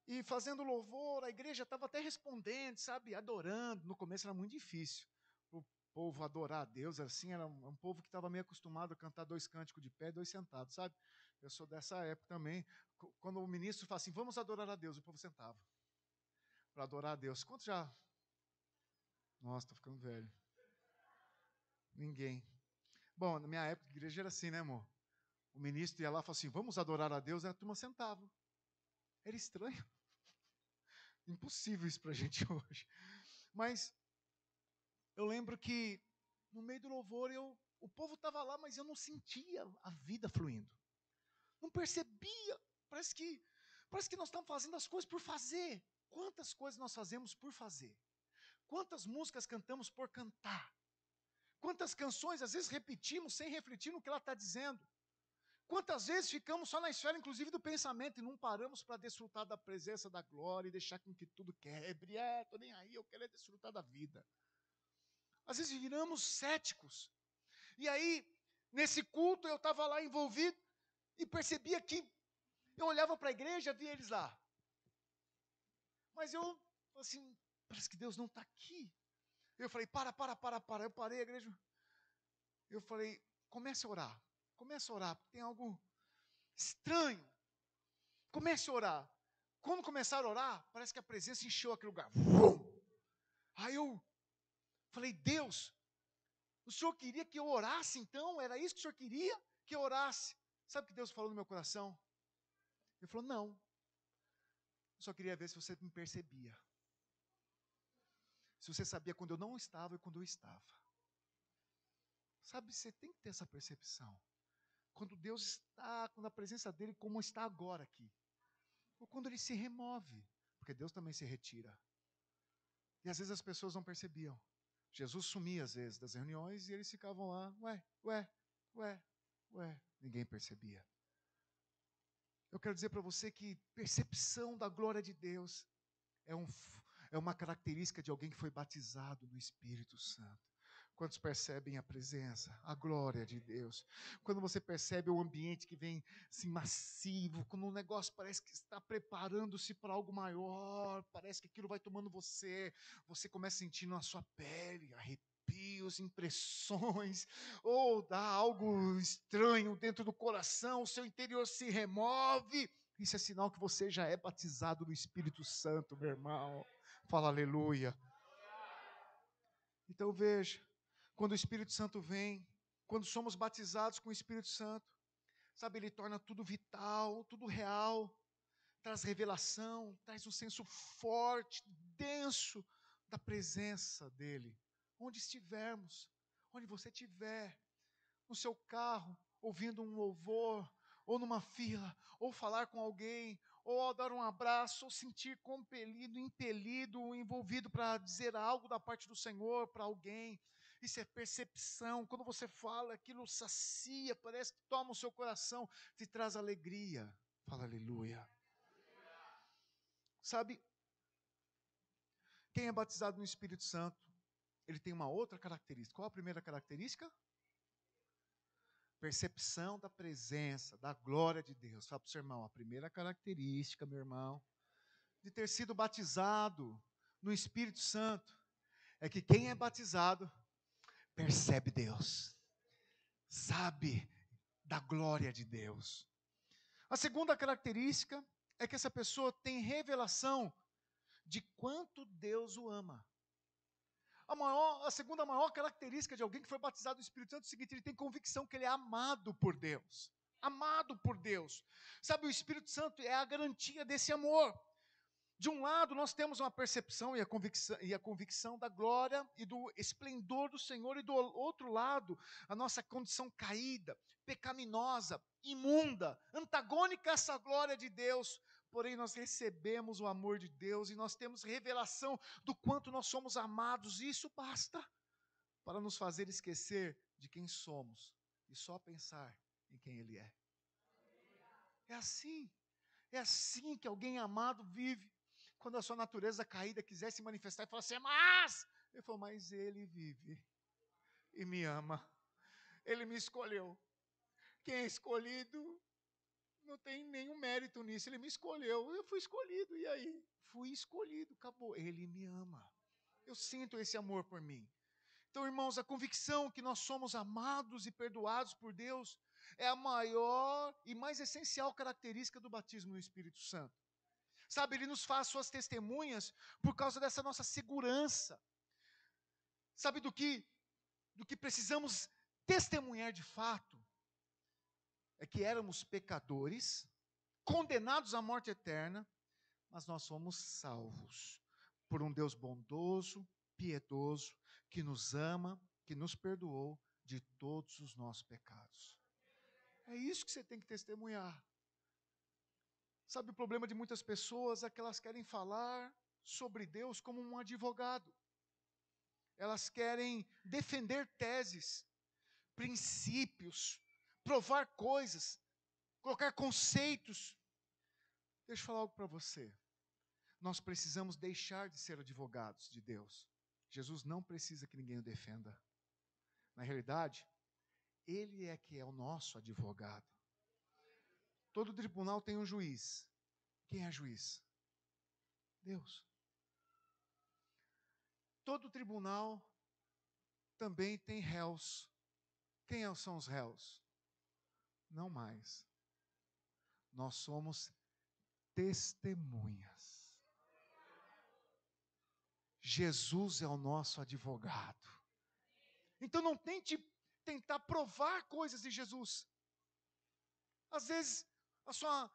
E fazendo louvor, a igreja estava até respondendo, sabe, adorando. No começo era muito difícil o povo adorar a Deus, assim, era um povo que estava meio acostumado a cantar 2 cânticos de pé, 2 sentados, sabe? Eu sou dessa época também. Quando o ministro fala assim, vamos adorar a Deus, o povo sentava para adorar a Deus. Quanto já? Nossa, estou ficando velho. Ninguém. Bom, na minha época, a igreja era assim, né, amor? O ministro ia lá e falava assim, vamos adorar a Deus, e a turma sentava. Era estranho. Impossível isso para a gente hoje. Mas eu lembro que no meio do louvor o povo estava lá, mas eu não sentia a vida fluindo. Não percebia. Parece que nós estamos fazendo as coisas por fazer. Quantas coisas nós fazemos por fazer? Quantas músicas cantamos por cantar? Quantas canções às vezes repetimos sem refletir no que ela está dizendo? Quantas vezes ficamos só na esfera, inclusive, do pensamento, e não paramos para desfrutar da presença da glória e deixar com que tudo quebre. Estou nem aí, eu quero desfrutar da vida. Às vezes viramos céticos. E aí, nesse culto, eu estava lá envolvido e percebia que eu olhava para a igreja, via eles lá. Mas eu, assim, parece que Deus não está aqui. Eu falei, para. Eu parei a igreja. Eu falei, comece a orar, porque tem algo estranho. Comece a orar. Quando começaram a orar, parece que a presença encheu aquele lugar. Aí eu falei, Deus, o Senhor queria que eu orasse então? Era isso que o Senhor queria? Que eu orasse? Sabe o que Deus falou no meu coração? Ele falou, não. Eu só queria ver se você me percebia. Se você sabia quando eu não estava e quando eu estava. Sabe, você tem que ter essa percepção. Quando Deus está, quando a presença dEle, como está agora aqui. Ou quando Ele se remove. Porque Deus também se retira. E às vezes as pessoas não percebiam. Jesus sumia às vezes das reuniões e eles ficavam lá, ninguém percebia. Eu quero dizer para você que percepção da glória de Deus é uma característica de alguém que foi batizado no Espírito Santo. Quantos percebem a presença, a glória de Deus? Quando você percebe o ambiente que vem assim massivo, quando o negócio parece que está preparando-se para algo maior, parece que aquilo vai tomando você começa a sentir na sua pele, arrepios, impressões, ou dá algo estranho dentro do coração, o seu interior se remove. Isso é sinal que você já é batizado no Espírito Santo, meu irmão. Fala aleluia. Então veja, quando o Espírito Santo vem, quando somos batizados com o Espírito Santo, sabe, ele torna tudo vital, tudo real, traz revelação, traz um senso forte, denso da presença dele. Onde estivermos, onde você estiver, no seu carro, ouvindo um louvor, ou numa fila, ou falar com alguém, ou dar um abraço, ou sentir compelido, impelido, envolvido para dizer algo da parte do Senhor para alguém. Isso é percepção. Quando você fala, aquilo sacia, parece que toma o seu coração, te traz alegria. Fala aleluia. Sabe, quem é batizado no Espírito Santo, ele tem uma outra característica. Qual a primeira característica? Percepção da presença, da glória de Deus. Fala para o seu irmão, a primeira característica, meu irmão, de ter sido batizado no Espírito Santo, é que quem é batizado, percebe Deus, sabe da glória de Deus. A segunda característica é que essa pessoa tem revelação de quanto Deus o ama. A segunda maior característica de alguém que foi batizado no Espírito Santo é o seguinte: ele tem convicção que ele é amado por Deus. Amado por Deus. Sabe, o Espírito Santo é a garantia desse amor. De um lado, nós temos uma percepção e a convicção da glória e do esplendor do Senhor, e do outro lado, a nossa condição caída, pecaminosa, imunda, antagônica a essa glória de Deus. Porém, nós recebemos o amor de Deus e nós temos revelação do quanto nós somos amados, e isso basta para nos fazer esquecer de quem somos e só pensar em quem Ele é. É assim que alguém amado vive. Quando a sua natureza caída quiser se manifestar e falar assim, mas... Ele falou, mas Ele vive e me ama. Ele me escolheu. Quem é escolhido não tem nenhum mérito nisso. Ele me escolheu. Eu fui escolhido, e aí? Fui escolhido, acabou. Ele me ama. Eu sinto esse amor por mim. Então, irmãos, a convicção que nós somos amados e perdoados por Deus é a maior e mais essencial característica do batismo no Espírito Santo. Sabe, Ele nos faz suas testemunhas por causa dessa nossa segurança. Sabe do que precisamos testemunhar de fato? É que éramos pecadores, condenados à morte eterna, mas nós somos salvos por um Deus bondoso, piedoso, que nos ama, que nos perdoou de todos os nossos pecados. É isso que você tem que testemunhar. Sabe, o problema de muitas pessoas é que elas querem falar sobre Deus como um advogado. Elas querem defender teses, princípios, provar coisas, colocar conceitos. Deixa eu falar algo para você. Nós precisamos deixar de ser advogados de Deus. Jesus não precisa que ninguém o defenda. Na realidade, Ele é que é o nosso advogado. Todo tribunal tem um juiz. Quem é juiz? Deus. Todo tribunal também tem réus. Quem são os réus? Não mais. Nós somos testemunhas. Jesus é o nosso advogado. Então não tente tentar provar coisas de Jesus. Às vezes, a sua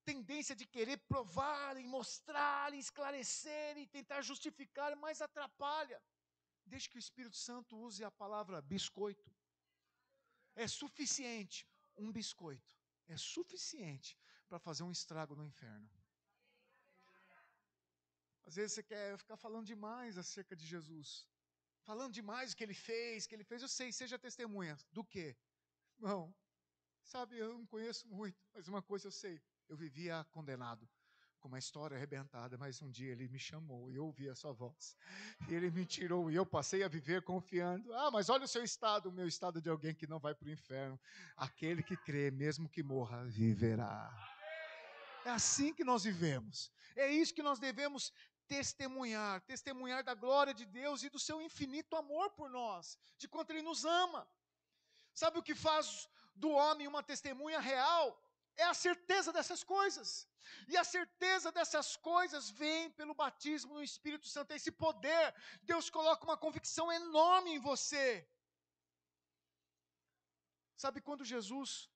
tendência de querer provar, e mostrar, e esclarecer, e tentar justificar, mais atrapalha. Deixe que o Espírito Santo use a palavra biscoito. É suficiente, um biscoito. É suficiente para fazer um estrago no inferno. Às vezes você quer ficar falando demais acerca de Jesus. Falando demais o que ele fez, eu sei, seja testemunha. Do quê? Não. Sabe, eu não conheço muito, mas uma coisa eu sei. Eu vivia condenado, com uma história arrebentada, mas um dia ele me chamou e eu ouvi a sua voz. E ele me tirou e eu passei a viver confiando. Mas olha o seu estado, o meu estado de alguém que não vai para o inferno. Aquele que crê, mesmo que morra, viverá. É assim que nós vivemos. É isso que nós devemos testemunhar da glória de Deus e do seu infinito amor por nós, de quanto Ele nos ama. Sabe o que faz do homem uma testemunha real? É a certeza dessas coisas. E a certeza dessas coisas vem pelo batismo no Espírito Santo. Esse poder, Deus coloca uma convicção enorme em você. Sabe quando Jesus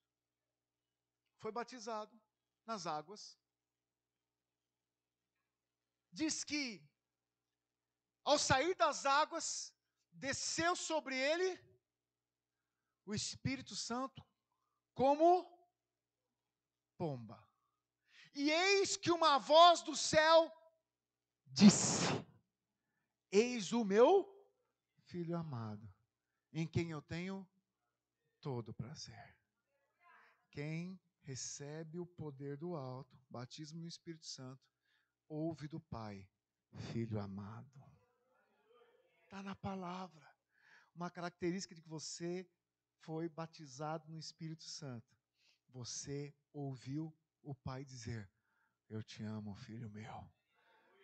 foi batizado nas águas? Diz que, ao sair das águas, desceu sobre ele o Espírito Santo como pomba. E eis que uma voz do céu disse: eis o meu Filho amado, em quem eu tenho todo prazer. Quem recebe o poder do alto, batismo no Espírito Santo, ouve do Pai: Filho amado. Está na palavra. Uma característica de que você foi batizado no Espírito Santo. Você ouviu o Pai dizer: eu te amo, filho meu.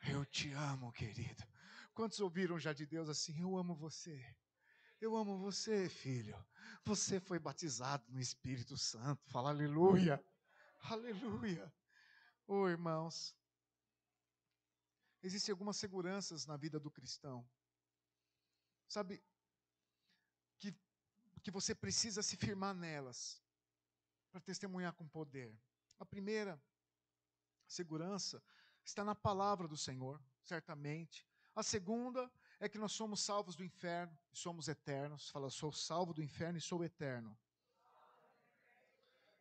Eu te amo, querido. Quantos ouviram já de Deus assim: eu amo você. Eu amo você, filho. Você foi batizado no Espírito Santo. Fala aleluia. Aleluia. Irmãos, existem algumas seguranças na vida do cristão. Sabe, que você precisa se firmar nelas para testemunhar com poder. A primeira segurança está na palavra do Senhor, certamente. A segunda é que nós somos salvos do inferno e somos eternos. Fala: sou salvo do inferno e sou eterno.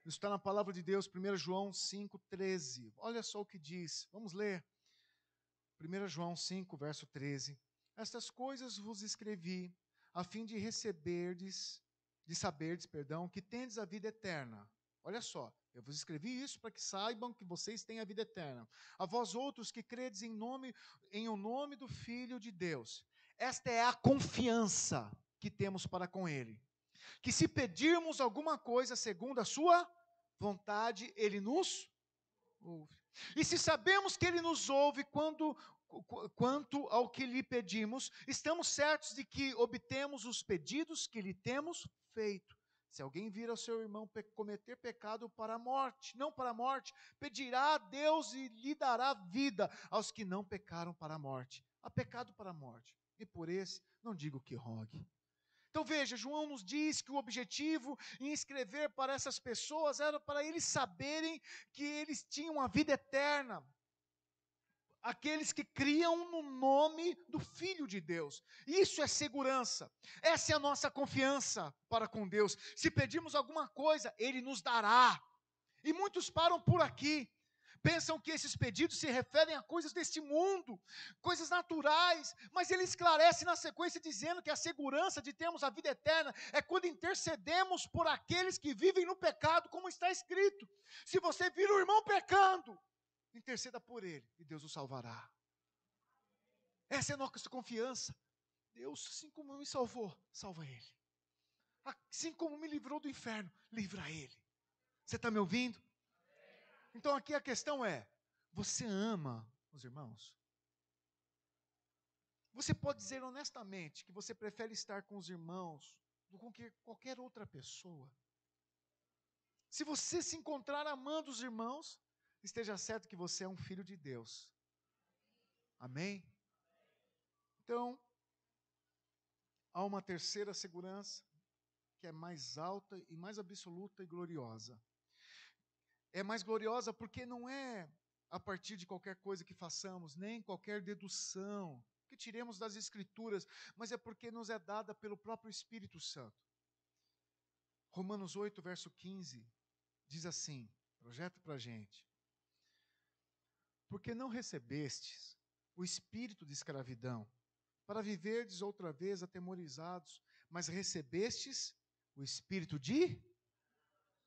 Isso está na palavra de Deus, 1 João 5,13. Olha só o que diz. Vamos ler. 1 João 5, verso 13. Estas coisas vos escrevi, a fim de saberdes, que tendes a vida eterna. Olha só, eu vos escrevi isso para que saibam que vocês têm a vida eterna. A vós outros que credes em o nome do Filho de Deus. Esta é a confiança que temos para com Ele. Que se pedirmos alguma coisa segundo a sua vontade, Ele nos ouve. E se sabemos que Ele nos ouve quanto ao que lhe pedimos, estamos certos de que obtemos os pedidos que lhe temos feito. Se alguém vir ao seu irmão cometer pecado para a morte, não para a morte, pedirá a Deus e lhe dará vida aos que não pecaram para a morte. Há pecado para a morte, e por esse não digo que rogue. Então veja, João nos diz que o objetivo em escrever para essas pessoas era para eles saberem que eles tinham a vida eterna. Aqueles que criam no nome do Filho de Deus. Isso é segurança. Essa é a nossa confiança para com Deus. Se pedirmos alguma coisa, Ele nos dará. E muitos param por aqui. pensam que esses pedidos se referem a coisas deste mundo, coisas naturais, mas ele esclarece na sequência dizendo que a segurança de termos a vida eterna é quando intercedemos por aqueles que vivem no pecado, como está escrito. Se você vira o irmão pecando, interceda por ele e Deus o salvará. Essa é a nossa confiança. Deus, assim como me salvou, salva ele. Assim como me livrou do inferno, livra ele. Você está me ouvindo? Então aqui a questão é, você ama os irmãos? Você pode dizer honestamente que você prefere estar com os irmãos do que qualquer outra pessoa? Se você se encontrar amando os irmãos, esteja certo que você é um filho de Deus. Amém? Então, há uma terceira segurança, que é mais alta e mais absoluta e gloriosa. É mais gloriosa porque não é a partir de qualquer coisa que façamos, nem qualquer dedução que tiremos das Escrituras, mas é porque nos é dada pelo próprio Espírito Santo. Romanos 8, verso 15, diz assim, projeta para a gente. Porque não recebestes o espírito de escravidão, para viverdes outra vez atemorizados, mas recebestes o espírito de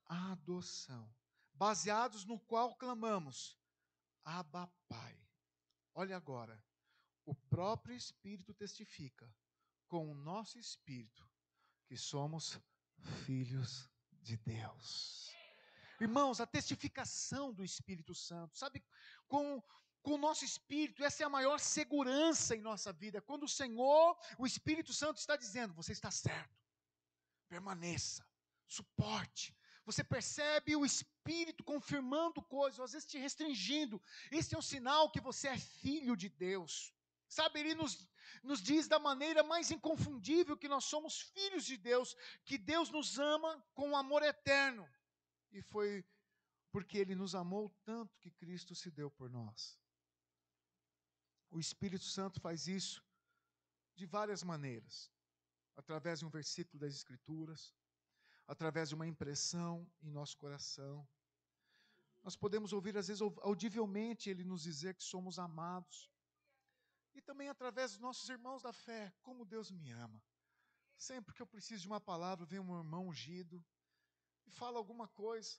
adoção, baseados no qual clamamos, Abba, Pai. Olha agora, o próprio Espírito testifica com o nosso espírito que somos filhos de Deus. Irmãos, a testificação do Espírito Santo, sabe, com o nosso espírito, essa é a maior segurança em nossa vida, quando o Senhor, o Espírito Santo está dizendo, você está certo, permaneça, suporte. Você percebe o Espírito confirmando coisas, às vezes te restringindo. Esse é um sinal que você é filho de Deus. Sabe, ele nos diz da maneira mais inconfundível que nós somos filhos de Deus, que Deus nos ama com um amor eterno. E foi porque ele nos amou tanto que Cristo se deu por nós. O Espírito Santo faz isso de várias maneiras. Através de um versículo das Escrituras, através de uma impressão em nosso coração. Nós podemos ouvir, às vezes, audivelmente, Ele nos dizer que somos amados. E também através dos nossos irmãos da fé, como Deus me ama. Sempre que eu preciso de uma palavra, vem um irmão ungido e fala alguma coisa,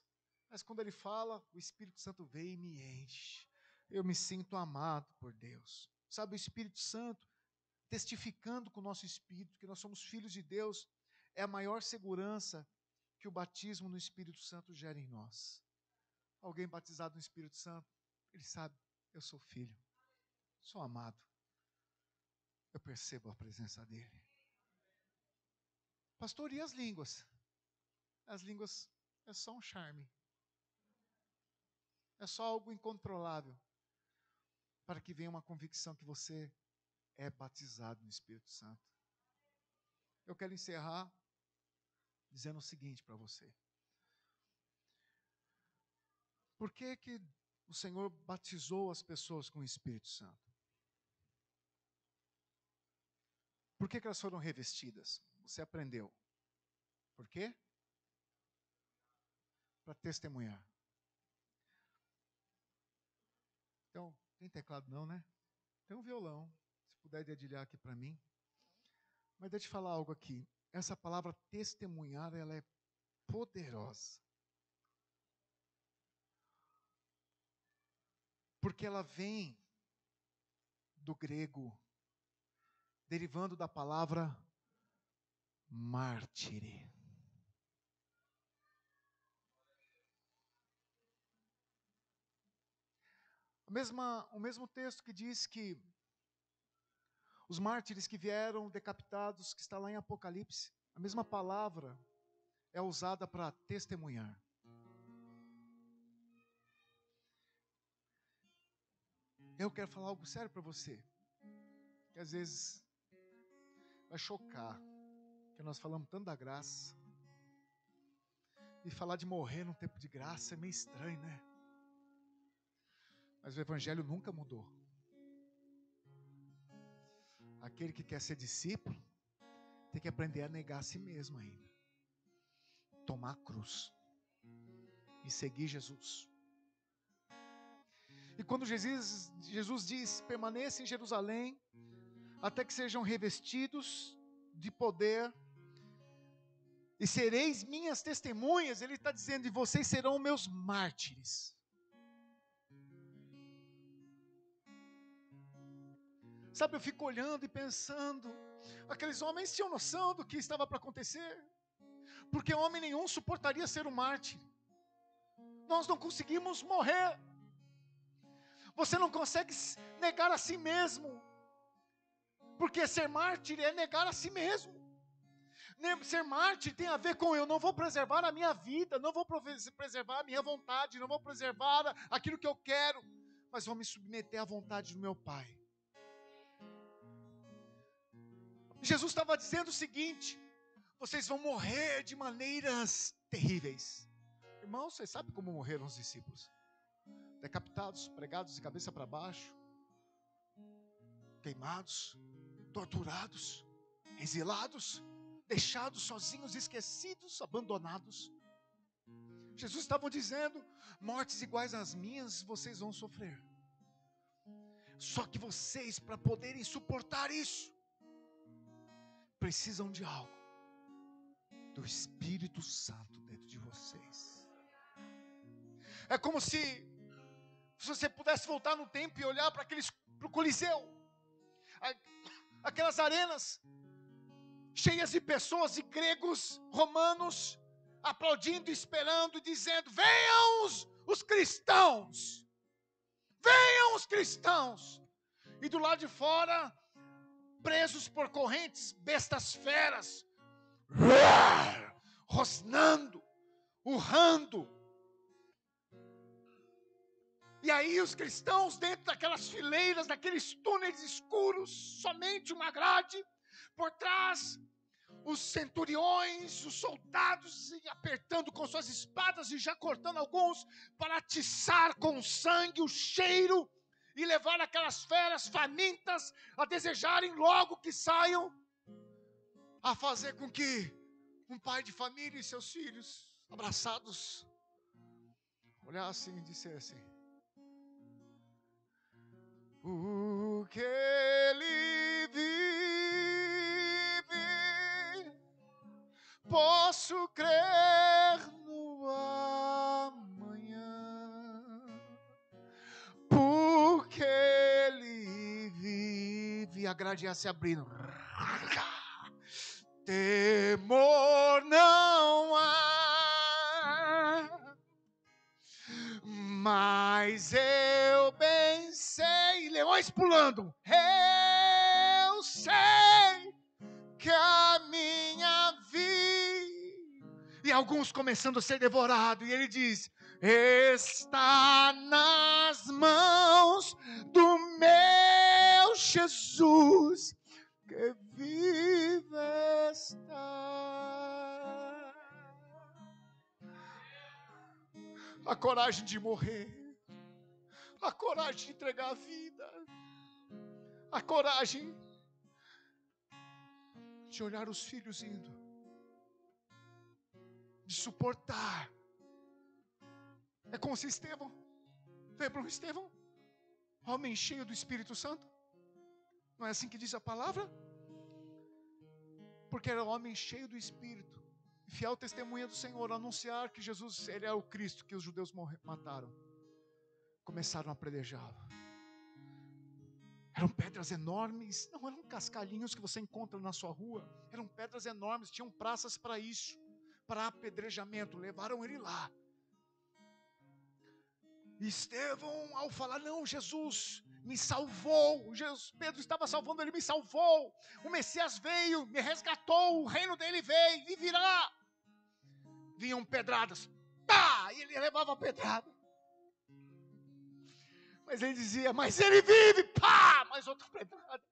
mas quando ele fala, o Espírito Santo vem e me enche. Eu me sinto amado por Deus. Sabe, o Espírito Santo testificando com o nosso espírito que nós somos filhos de Deus, é a maior segurança que o batismo no Espírito Santo gera em nós. Alguém batizado no Espírito Santo, ele sabe, eu sou filho, sou amado, eu percebo a presença dele. Pastor, e as línguas? As línguas é só um charme, é só algo incontrolável, para que venha uma convicção que você é batizado no Espírito Santo. Eu quero encerrar dizendo o seguinte para você. Por que que o Senhor batizou as pessoas com o Espírito Santo? Por que que elas foram revestidas? Você aprendeu. Por quê? Para testemunhar. Então, tem teclado não, né? Tem um violão. Se puder dedilhar aqui para mim. Mas deixa eu te falar algo aqui. Essa palavra testemunhar, ela é poderosa. Porque ela vem do grego, derivando da palavra mártire. O mesmo texto que diz que os mártires que vieram decapitados, que está lá em Apocalipse, a mesma palavra é usada para testemunhar. Eu quero falar algo sério para você, que às vezes vai chocar, que nós falamos tanto da graça, e falar de morrer num tempo de graça é meio estranho, né? Mas o Evangelho nunca mudou. Aquele que quer ser discípulo tem que aprender a negar a si mesmo ainda. Tomar a cruz e seguir Jesus. E quando Jesus diz, permaneça em Jerusalém, até que sejam revestidos de poder, e sereis minhas testemunhas, Ele está dizendo, e vocês serão meus mártires. Sabe, eu fico olhando e pensando, aqueles homens tinham noção do que estava para acontecer, porque homem nenhum suportaria ser um mártir. Nós não conseguimos morrer. Você não consegue negar a si mesmo, porque ser mártir é negar a si mesmo. Ser mártir tem a ver com eu não vou preservar a minha vida, não vou preservar a minha vontade, não vou preservar aquilo que eu quero, mas vou me submeter à vontade do meu Pai. Jesus estava dizendo o seguinte: vocês vão morrer de maneiras terríveis. Irmãos, vocês sabem como morreram os discípulos? Decapitados, pregados de cabeça para baixo, queimados, torturados, exilados, deixados sozinhos, esquecidos, abandonados. Jesus estava dizendo, mortes iguais às minhas vocês vão sofrer. Só que vocês, para poderem suportar isso, precisam de algo, do Espírito Santo dentro de vocês. É como se você pudesse voltar no tempo e olhar para o Coliseu, aquelas arenas cheias de pessoas, de gregos, romanos, aplaudindo, esperando, dizendo, venham os cristãos, venham os cristãos, e do lado de fora, presos por correntes, bestas feras, rosnando, urrando. E aí os cristãos dentro daquelas fileiras, daqueles túneis escuros, somente uma grade, por trás os centuriões, os soldados apertando com suas espadas e já cortando alguns para atiçar com sangue o cheiro e levar aquelas feras famintas a desejarem logo que saiam, a fazer com que um pai de família e seus filhos abraçados olhassem e dissessem, porque ele vive, posso crer no amanhã, porque ele vive, a grade ia se abrindo, temor não há, mas eu bem sei, leões pulando, eu sei que a minha vida, e alguns começando a ser devorados, e ele diz, está nas mãos do meu Jesus, que vive está. A coragem de morrer, a coragem de entregar a vida, a coragem de olhar os filhos indo, de suportar. É como se Estevão, lembram Estevão? Homem cheio do Espírito Santo, não é assim que diz a palavra? Porque era homem cheio do Espírito, fiel testemunha do Senhor, anunciar que Jesus, Ele é o Cristo que os judeus mataram. Começaram a apedrejá-lo. Eram pedras enormes, não eram cascalhinhos que você encontra na sua rua, eram pedras enormes, tinham praças para isso, para apedrejamento, levaram ele lá. E Estevão, ao falar, não, Jesus me salvou, Pedro estava salvando, ele me salvou, o Messias veio, me resgatou, o reino dele veio, e virá. Vinham pedradas, pá, e ele levava a pedrada. Mas ele dizia, mas ele vive, pá, mais outra pedrada.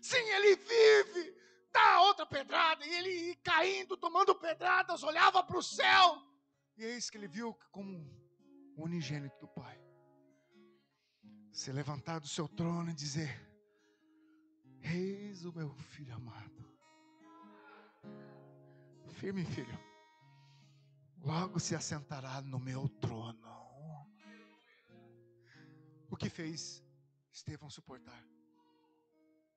Sim, ele vive, tá, outra pedrada. E ele ia caindo, tomando pedradas, olhava para o céu. E eis que ele viu como o unigênito do Pai se levantar do seu trono e dizer, eis o meu filho amado. Firme, filho, logo se assentará no meu trono. que fez Estevão suportar?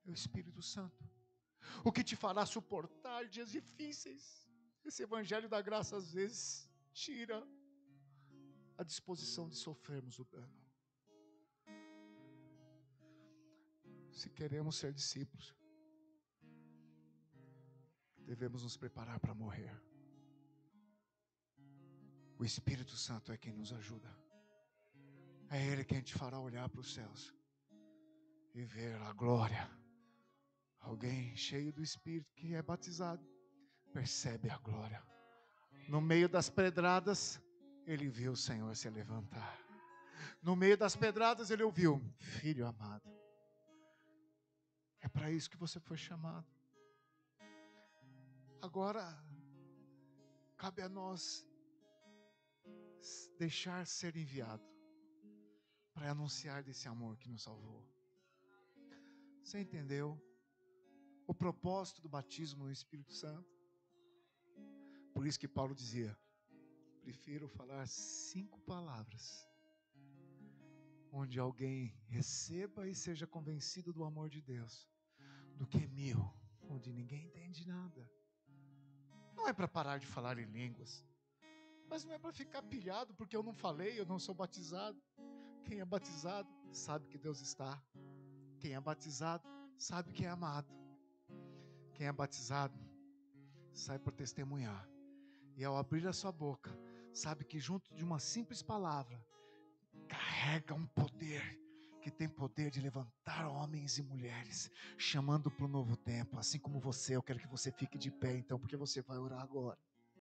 É o Espírito Santo. O que te fará suportar dias difíceis. Esse evangelho da graça às vezes tira a disposição de sofrermos o dano. Se queremos ser discípulos, devemos nos preparar para morrer. O Espírito Santo é quem nos ajuda. É Ele quem te fará olhar para os céus e ver a glória. Alguém cheio do Espírito que é batizado percebe a glória. No meio das pedradas, ele viu o Senhor se levantar. No meio das pedradas, ele ouviu: filho amado. É para isso que você foi chamado. Agora, cabe a nós deixar ser enviado para anunciar desse amor que nos salvou. Você entendeu o propósito do batismo no Espírito Santo? Por isso que Paulo dizia: prefiro falar 5 palavras onde alguém receba e seja convencido do amor de Deus, do que 1000 onde ninguém entende nada. Não é para parar de falar em línguas, mas não é para ficar pilhado porque eu não falei, eu não sou batizado. Quem é batizado sabe que Deus está. Quem é batizado sabe que é amado. Quem é batizado sai por testemunhar. E ao abrir a sua boca, sabe que junto de uma simples palavra, carrega um poder, que tem poder de levantar homens e mulheres, chamando para o novo tempo. Assim como você, eu quero que você fique de pé então, porque você vai orar agora.